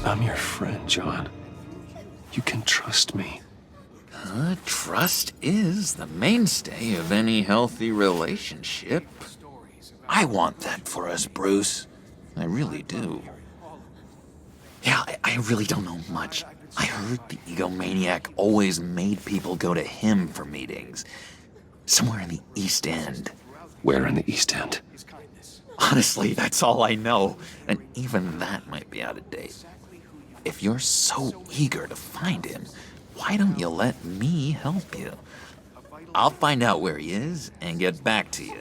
I'm your friend, John. You can trust me. Trust is the mainstay of any healthy relationship. I want that for us, Bruce. I really do. Yeah, I really don't know much. I heard the egomaniac always made people go to him for meetings. Somewhere in the East End. Where in the East End? Honestly, that's all I know. And even that might be out of date. If you're so eager to find him, why don't you let me help you? I'll find out where he is and get back to you.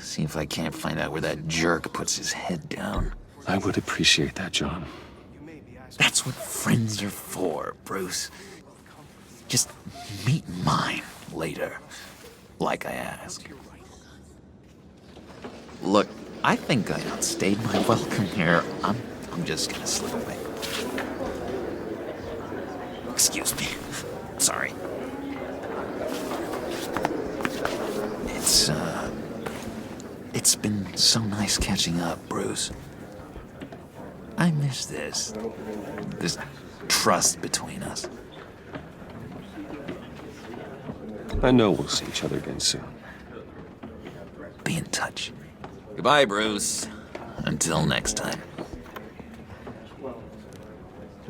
See if I can't find out where that jerk puts his head down. I would appreciate that, John. That's what friends are for, Bruce. Just meet mine later, like I asked. Look, I think I outstayed my welcome here. I'm just gonna slip away. Excuse me. Sorry. It's been so nice catching up, Bruce. I miss this trust between us. I know we'll see each other again soon. Be in touch. Goodbye, Bruce. Until next time.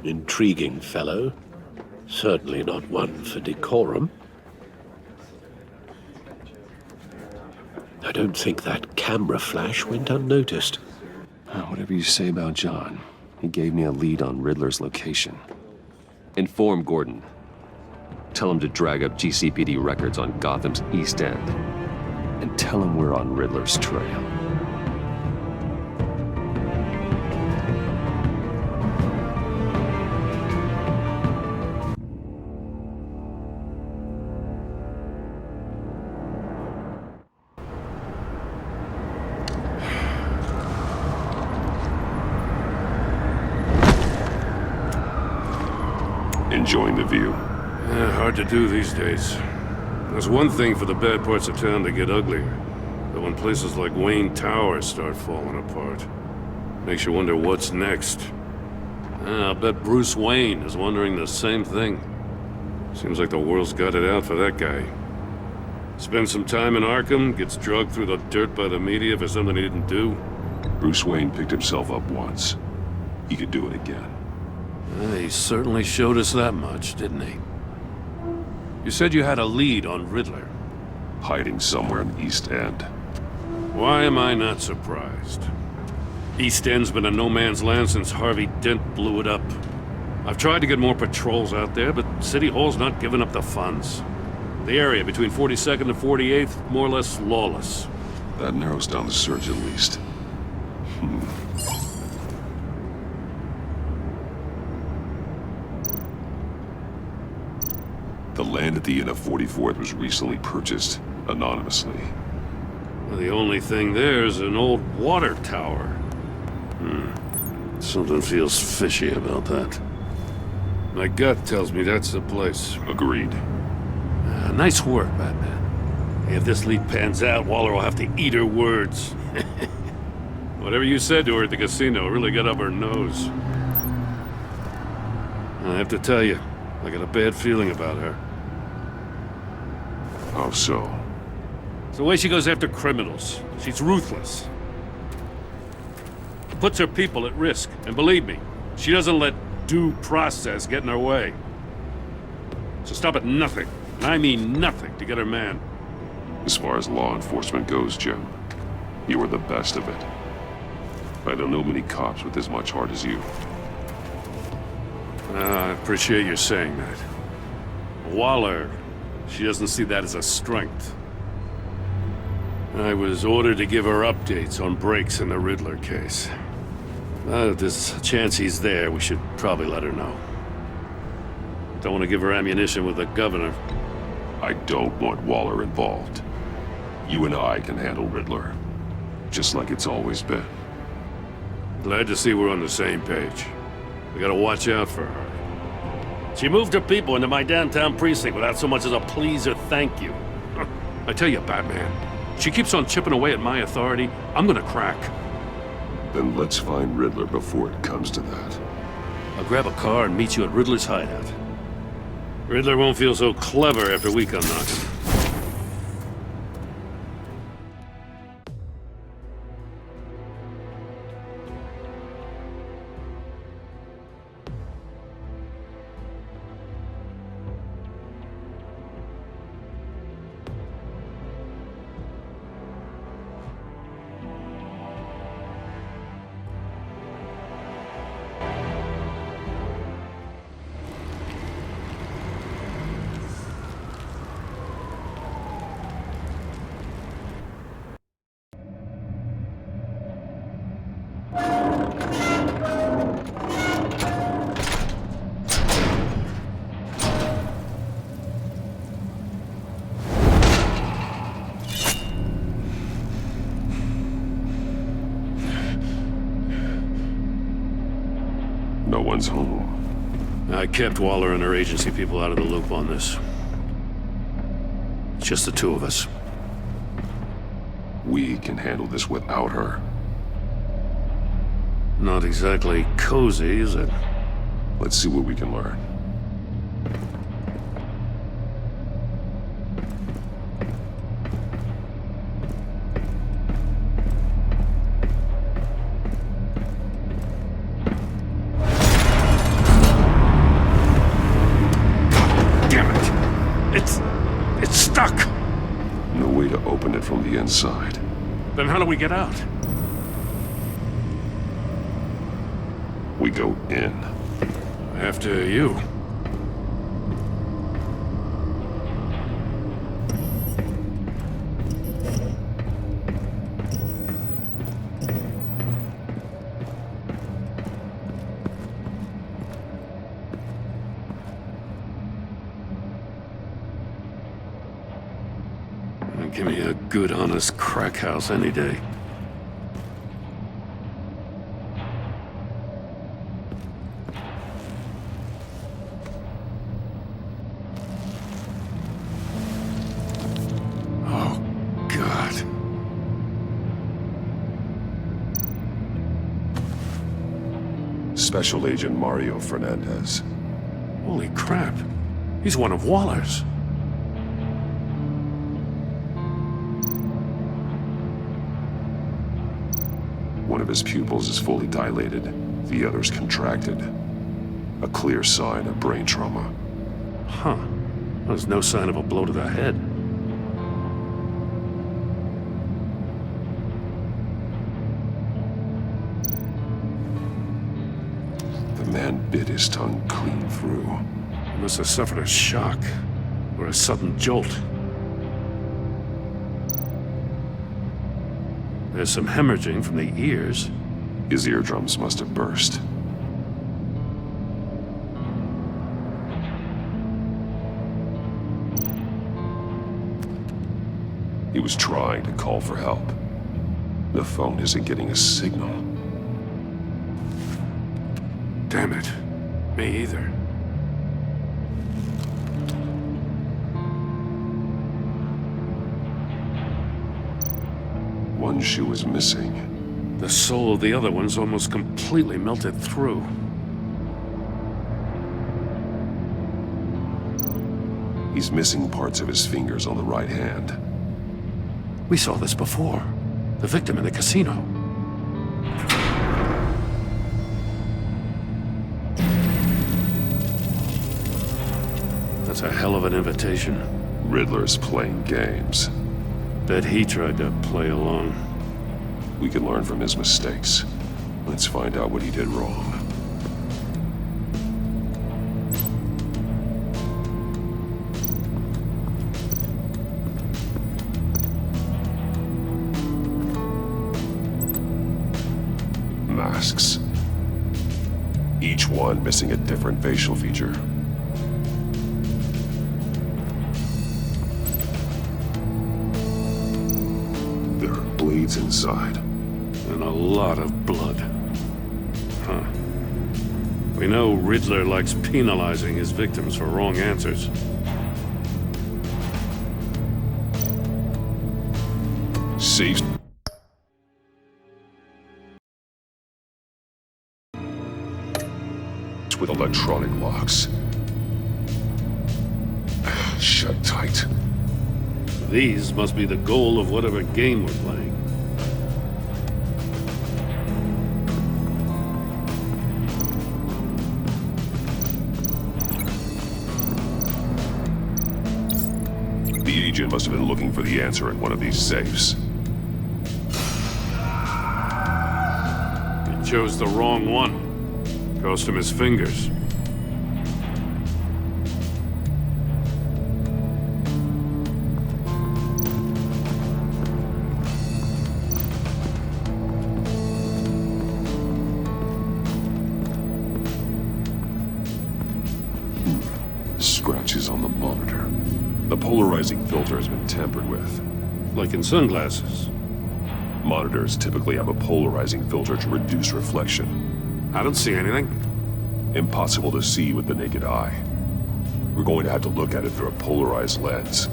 Intriguing fellow. Certainly not one for decorum. I don't think that camera flash went unnoticed. Whatever you say about John, he gave me a lead on Riddler's location. Inform Gordon. Tell him to drag up GCPD records on Gotham's East End. And tell him we're on Riddler's trail. Enjoying the view. Yeah, hard to do these days. There's one thing for the bad parts of town to get uglier. But when places like Wayne Tower start falling apart, makes you wonder what's next. I'll bet Bruce Wayne is wondering the same thing. Seems like the world's got it out for that guy. Spends some time in Arkham, gets drugged through the dirt by the media for something he didn't do. Bruce Wayne picked himself up once. He could do it again. He certainly showed us that much, didn't he? You said you had a lead on Riddler. Hiding somewhere in the East End. Why am I not surprised? East End's been a no-man's land since Harvey Dent blew it up. I've tried to get more patrols out there, but City Hall's not giving up the funds. The area between 42nd and 48th, more or less lawless. That narrows down the search at least. The land at the end of 44th was recently purchased, anonymously. Well, the only thing there is an old water tower. Something feels fishy about that. My gut tells me that's the place. Agreed. Nice work, Batman. If this lead pans out, Waller will have to eat her words. Whatever you said to her at the casino really got up her nose. I have to tell you, I got a bad feeling about her. How so? It's the way she goes after criminals. She's ruthless. Puts her people at risk. And believe me, she doesn't let due process get in her way. So stop at nothing, and I mean nothing, to get her man. As far as law enforcement goes, Jim, you are the best of it. I don't know many cops with as much heart as you. I appreciate you saying that. Waller, she doesn't see that as a strength. I was ordered to give her updates on breaks in the Riddler case. If there's a chance he's there, we should probably let her know. Don't want to give her ammunition with the governor. I don't want Waller involved. You and I can handle Riddler, just like it's always been. Glad to see we're on the same page. We gotta watch out for her. She moved her people into my downtown precinct without so much as a please or thank you. I tell you, Batman, she keeps on chipping away at my authority, I'm gonna crack. Then let's find Riddler before it comes to that. I'll grab a car and meet you at Riddler's hideout. Riddler won't feel so clever after we come knocking. No one's home. I kept Waller and her agency people out of the loop on this. It's just the two of us. We can handle this without her. Not exactly cozy, is it? Let's see what we can learn. Damn it! It's stuck! No way to open it from the inside. Then how do we get out? We go in. After you. Give me a good, honest crack house any day. Oh, God. Special Agent Mario Fernandez. Holy crap. He's one of Waller's. One of his pupils is fully dilated, the other's contracted. A clear sign of brain trauma. Huh. There's no sign of a blow to the head. The man bit his tongue clean through. He must have suffered a shock, or a sudden jolt. There's some hemorrhaging from the ears. His eardrums must have burst. He was trying to call for help. The phone isn't getting a signal. Damn it. Me either. One shoe is missing. The sole of the other one's almost completely melted through. He's missing parts of his fingers on the right hand. We saw this before. The victim in the casino. That's a hell of an invitation. Riddler's playing games. Bet he tried to play along. We can learn from his mistakes. Let's find out what he did wrong. Masks. Each one missing a different facial feature. There are bleeds inside. And a lot of blood. Huh. We know Riddler likes penalizing his victims for wrong answers. Safe with electronic locks. Shut tight. These must be the goal of whatever game we're playing. The agent must have been looking for the answer in one of these safes. He chose the wrong one. Cost him his fingers. Scratches on the monitor. The polarizing filter has been tampered with. Like in sunglasses. Monitors typically have a polarizing filter to reduce reflection. I don't see anything. Impossible to see with the naked eye. We're going to have to look at it through a polarized lens.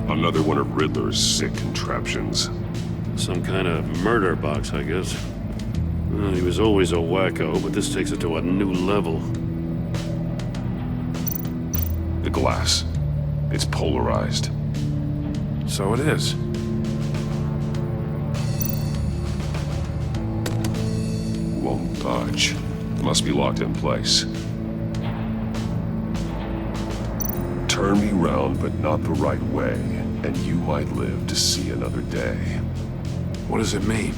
Another one of Riddler's sick contraptions. Some kind of murder box, I guess. Well, he was always a wacko, but this takes it to a new level. The glass. It's polarized. So it is. Won't budge. Must be locked in place. Turn me round, but not the right way, and you might live to see another day. What does it mean?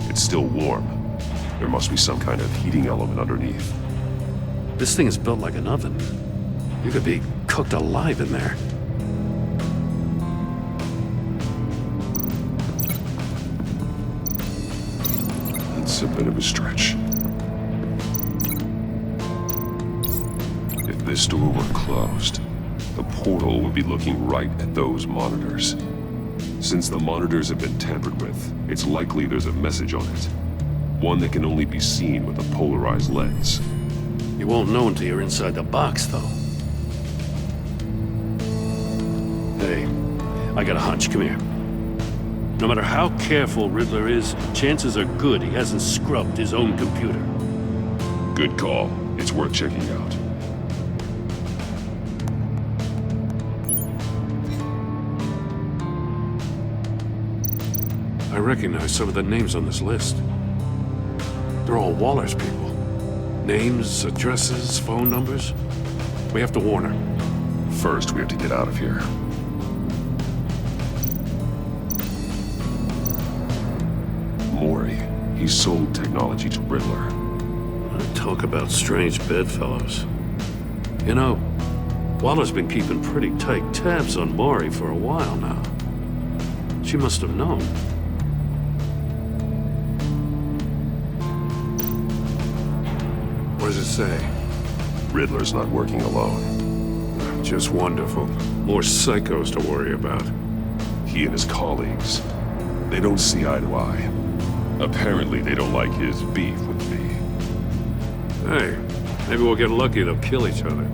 It's still warm. There must be some kind of heating element underneath. This thing is built like an oven. You could be cooked alive in there. It's a bit of a stretch. If this door were closed, the portal would be looking right at those monitors. Since the monitors have been tampered with, it's likely there's a message on it. One that can only be seen with a polarized lens. You won't know until you're inside the box, though. Hey, I got a hunch. Come here. No matter how careful Riddler is, chances are good he hasn't scrubbed his own computer. Good call. It's worth checking out. I recognize some of the names on this list. They're all Waller's people. Names, addresses, phone numbers. We have to warn her. First, we have to get out of here. Mori. He sold technology to Riddler. Talk about strange bedfellows. You know, Waller's been keeping pretty tight tabs on Mori for a while now. She must have known. What does it say? Riddler's not working alone. Just wonderful. More psychos to worry about. He and his colleagues, they don't see eye to eye. Apparently, they don't like his beef with me. Hey, maybe we'll get lucky. They'll kill each other.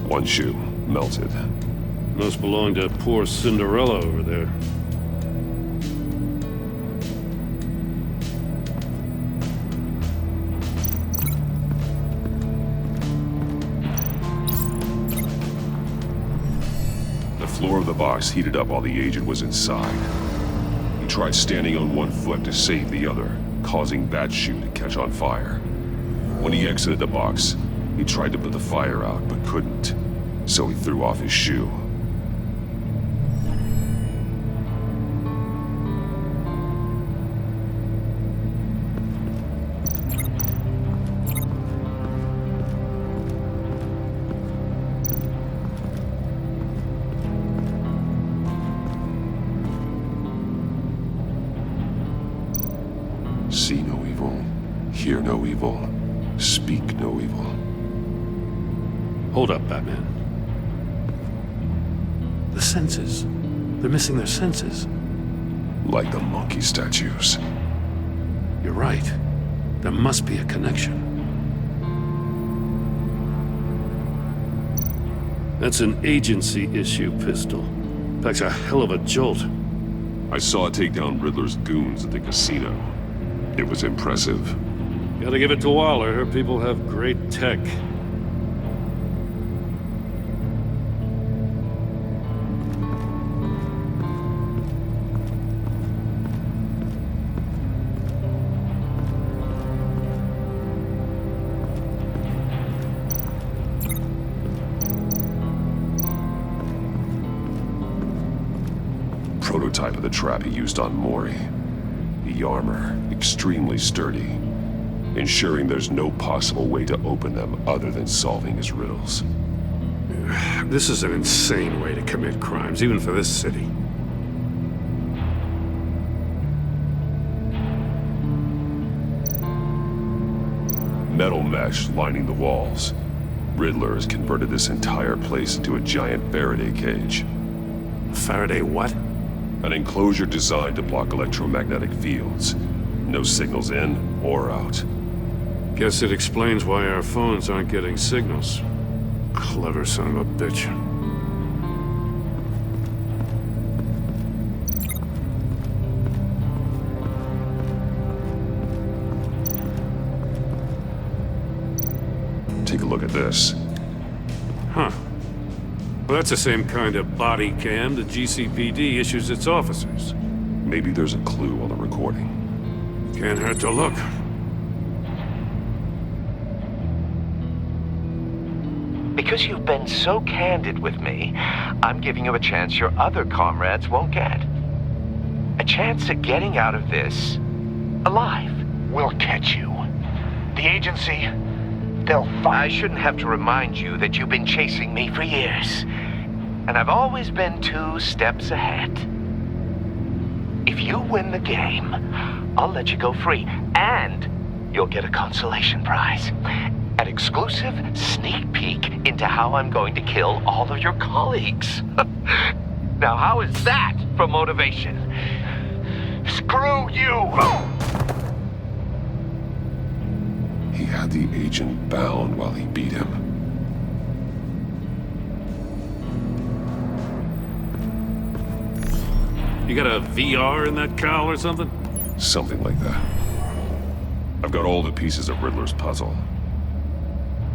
One shoe, melted. Must belong to poor Cinderella over there. The floor of the box heated up while the agent was inside. He tried standing on one foot to save the other, causing that shoe to catch on fire. When he exited the box, he tried to put the fire out, but couldn't. So he threw off his shoe. no evil, speak no evil. Hold up, Batman. The senses. They're missing their senses. Like the monkey statues. You're right. There must be a connection. That's an agency issue, Pistol. Packs a hell of a jolt. I saw it take down Riddler's goons at the casino. It was impressive. Gotta give it to Waller. Her people have great tech. Prototype of the trap he used on Mori. The armor, extremely sturdy, ensuring there's no possible way to open them other than solving his riddles. This is an insane way to commit crimes, even for this city. Metal mesh lining the walls. Riddler has converted this entire place into a giant Faraday cage. Faraday what? An enclosure designed to block electromagnetic fields. No signals in or out. Guess it explains why our phones aren't getting signals. Clever son of a bitch. Take a look at this. Huh. Well, that's the same kind of body cam the GCPD issues its officers. Maybe there's a clue on the recording. Can't hurt to look. Because you've been so candid with me, I'm giving you a chance your other comrades won't get. A chance at getting out of this alive. We'll catch you. The agency, they'll find... I shouldn't have to remind you that you've been chasing me for years. And I've always been 2 steps ahead. If you win the game, I'll let you go free. And you'll get a consolation prize. An exclusive sneak peek into how I'm going to kill all of your colleagues. Now, how is that for motivation? Screw you! He had the agent bound while he beat him. You got a VR in that cowl or something? Something like that. I've got all the pieces of Riddler's puzzle.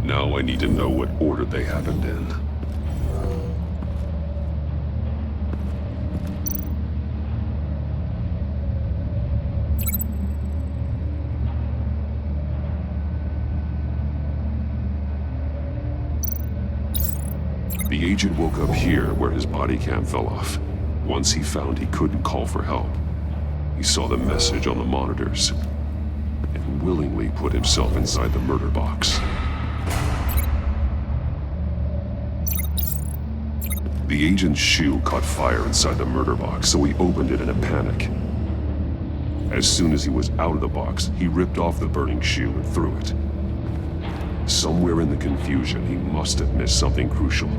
Now I need to know what order they happened in. The agent woke up here where his body cam fell off. Once he found he couldn't call for help, he saw the message on the monitors and willingly put himself inside the murder box. The agent's shoe caught fire inside the murder box, so he opened it in a panic. As soon as he was out of the box, he ripped off the burning shoe and threw it. Somewhere in the confusion, he must have missed something crucial.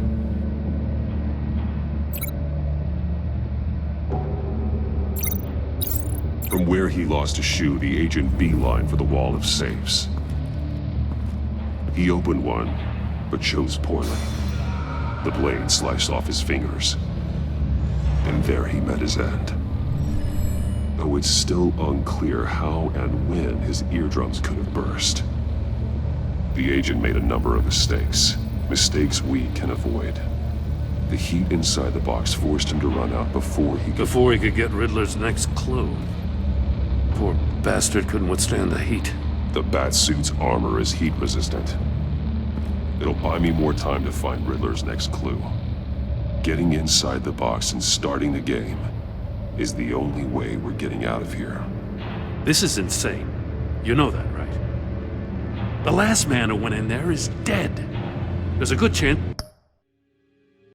From where he lost a shoe, the agent beelined for the wall of safes. He opened one, but chose poorly. The blade sliced off his fingers. And there he met his end. Though it's still unclear how and when his eardrums could have burst. The agent made a number of mistakes. Mistakes we can avoid. The heat inside the box forced him to run out before he could get Riddler's next clue. Poor bastard couldn't withstand the heat. The Batsuit's armor is heat resistant. It'll buy me more time to find Riddler's next clue. Getting inside the box and starting the game is the only way we're getting out of here. This is insane. You know that, right? The last man who went in there is dead. There's a good chance